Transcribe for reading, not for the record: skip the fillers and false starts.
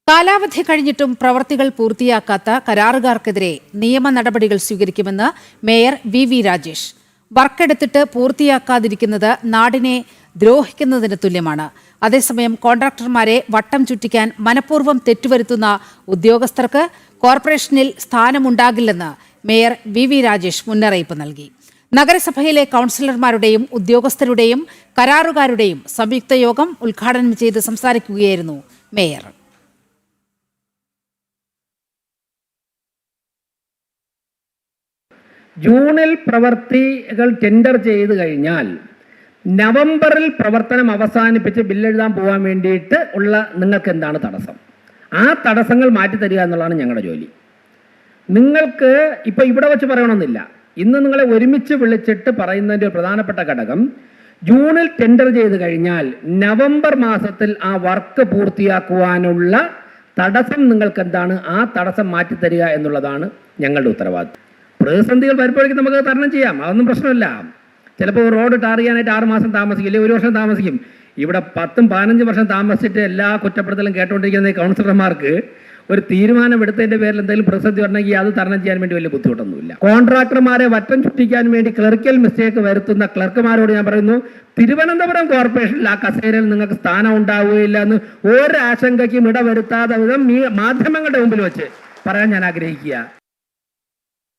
കാലാവധി കഴിഞ്ഞിട്ടും പ്രവൃത്തികൾ പൂർത്തിയാക്കാത്ത കരാറുകാർക്കെതിരെ നിയമ നടപടികൾ സ്വീകരിക്കുമെന്ന് മേയർ വി രാജേഷ്. വർക്കെടുത്തിട്ട് പൂർത്തിയാക്കാതിരിക്കുന്നത് നാടിനെ ദ്രോഹിക്കുന്നതിന് തുല്യമാണ്. അതേസമയം കോൺട്രാക്ടർമാരെ വട്ടം ചുറ്റിക്കാൻ മനഃപൂർവ്വം തെറ്റുവരുത്തുന്ന ഉദ്യോഗസ്ഥർക്ക് കോർപ്പറേഷനിൽ സ്ഥാനമുണ്ടാകില്ലെന്ന് മേയർ വി രാജേഷ് മുന്നറിയിപ്പ് നൽകി. നഗരസഭയിലെ കൗൺസിലർമാരുടെയും ഉദ്യോഗസ്ഥരുടെയും കരാറുകാരുടെയും സംയുക്ത യോഗം ഉദ്ഘാടനം ചെയ്ത് സംസാരിക്കുകയായിരുന്നു മേയർ. ജൂണിൽ പ്രവൃത്തികൾ ടെൻഡർ ചെയ്ത് കഴിഞ്ഞാൽ നവംബറിൽ പ്രവർത്തനം അവസാനിപ്പിച്ച് ബില്ലെഴുതാൻ പോകാൻ വേണ്ടിയിട്ട് ഉള്ള നിങ്ങൾക്ക് എന്താണ് തടസ്സം? ആ തടസ്സങ്ങൾ മാറ്റിത്തരിക എന്നുള്ളതാണ് ഞങ്ങളുടെ ജോലി. നിങ്ങൾക്ക് ഇപ്പോൾ ഇവിടെ വെച്ച് പറയണമെന്നില്ല. ഇന്ന് നിങ്ങളെ ഒരുമിച്ച് വിളിച്ചിട്ട് പറയുന്നതിൻ്റെ ഒരു പ്രധാനപ്പെട്ട ഘടകം, ജൂണിൽ ടെൻഡർ ചെയ്ത് കഴിഞ്ഞാൽ നവംബർ മാസത്തിൽ ആ വർക്ക് പൂർത്തിയാക്കുവാനുള്ള തടസ്സം നിങ്ങൾക്ക് എന്താണ്, ആ തടസ്സം മാറ്റിത്തരിക എന്നുള്ളതാണ് ഞങ്ങളുടെ ഉത്തരവാദിത്വം. പ്രതിസന്ധികൾ വരുമ്പോഴേക്കും നമുക്ക് തരണം ചെയ്യാം, അതൊന്നും പ്രശ്നമില്ല. ചിലപ്പോൾ റോഡ് ടാർ ചെയ്യാനായിട്ട് 6 മാസം താമസിക്കും, അല്ലെങ്കിൽ 1 വർഷം താമസിക്കും. ഇവിടെ 10-15 വർഷം താമസിച്ചിട്ട് എല്ലാ കുറ്റപ്പെടുത്തലും കേട്ടുകൊണ്ടിരിക്കുന്ന ഈ കൗൺസിലർമാർക്ക് ഒരു തീരുമാനം എടുത്തതിൻ്റെ പേരിൽ എന്തെങ്കിലും പ്രതിസന്ധി വരണമെങ്കിൽ അത് തരണം ചെയ്യാൻ വേണ്ടി വലിയ ബുദ്ധിമുട്ടൊന്നുമില്ല. കോൺട്രാക്ടർമാരെ വറ്റം ചുറ്റിക്കാൻ വേണ്ടി ക്ലർക്കൽ മിസ്റ്റേക്ക് വരുത്തുന്ന ക്ലർക്കുമാരോട് ഞാൻ പറയുന്നു, തിരുവനന്തപുരം കോർപ്പറേഷനിൽ ആ കസേരയിൽ നിങ്ങൾക്ക് സ്ഥാനം ഉണ്ടാവുകയില്ല എന്ന് ഒരാശങ്കയ്ക്കും ഇടവരുത്താതെ വിധം ഈ മാധ്യമങ്ങളുടെ മുമ്പിൽ വെച്ച് പറയാൻ ഞാൻ ആഗ്രഹിക്കുക.